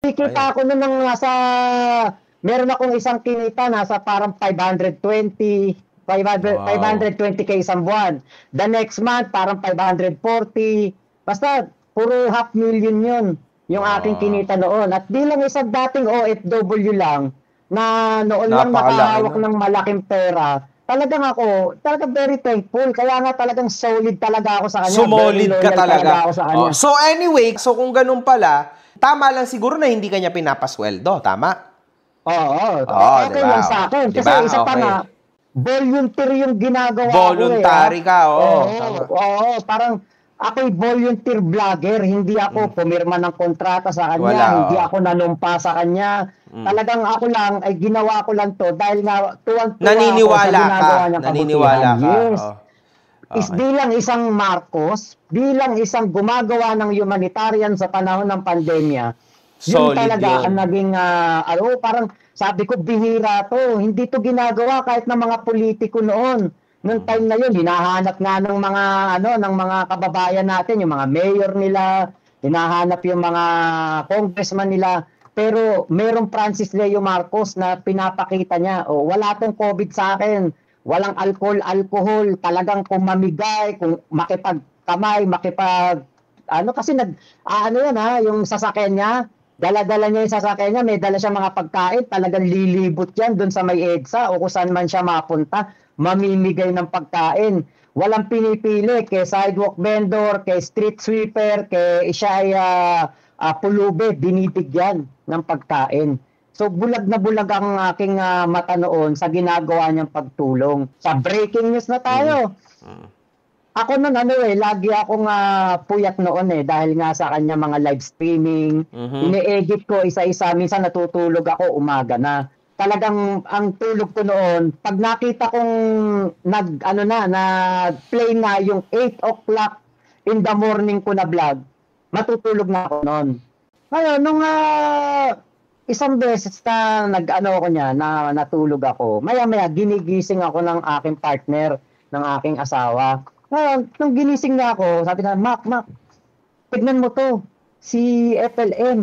Kumikita ako nun ng nasa, meron akong isang kinita, nasa parang 520k isang buwan. The next month, parang 540. Basta, puro half million yun, yung aking kinita noon. At bilang isang dating OFW lang, na noon lang nakahawak ng malaking pera, talagang very thankful. Kaya nga talagang solid talaga ako sa kanya. Sumolid ka talaga. Ako sa kanya. So anyway, so kung ganun pala, tama lang siguro na hindi kanya pinapasweldo, tama? Oo. Okay diba? lang sa akin. Kasi isa pa nga, volunteer yung ginagawa Voluntary ko. ka, Oo, parang ako'y volunteer vlogger. Hindi ako pumirma ng kontrata sa kanya. Hindi ako nanumpa sa kanya. Talagang ako lang, ay ginawa ko lang to dahil nga tuwang-tuwa naniniwala ako sa ginagawa niyang naniniwala ka. Yes. Is bilang isang Marcos, bilang isang gumagawa ng humanitarian sa panahon ng pandemya, yun talaga ang naging, parang sabi ko, bihira to. Hindi to ginagawa kahit ng mga politiko noon. Noong time na yun, hinahanap nga ng mga, ng mga kababayan natin, yung mga mayor nila, hinahanap yung mga congressman nila. Pero merong Francis Leo Marcos na pinapakita niya, wala tong COVID sa akin. Walang alcohol, talagang kung mamigay, kung makipagkamay, kasi yung sasakyan niya, dala-dala niya yung sasakyan niya, may dala siya mga pagkain, talagang lilibot yan doon sa may EDSA o kung saan man siya mapunta, mamimigay ng pagkain. Walang pinipili kay sidewalk vendor, kay street sweeper, kay siya ay pulube, binibigyan ng pagkain. So bulag na bulag ang aking mata noon sa ginagawa niyang pagtulong. Sa breaking news na tayo. Ako nun lagi akong puyat noon dahil nga sa kanya mga live streaming. Ini-edit ko isa-isa, minsan natutulog ako umaga na. Talagang ang tulog ko noon, pag nakita kong nag-play na yung 8 o'clock in the morning ko na vlog, matutulog na ako noon. Ngayon, nung isang beses na na natulog ako, maya-maya ginigising ako ng aking partner, ng aking asawa. Ngayon, nung ginising na ako, sabi na, Mac, tignan mo to, si FLM.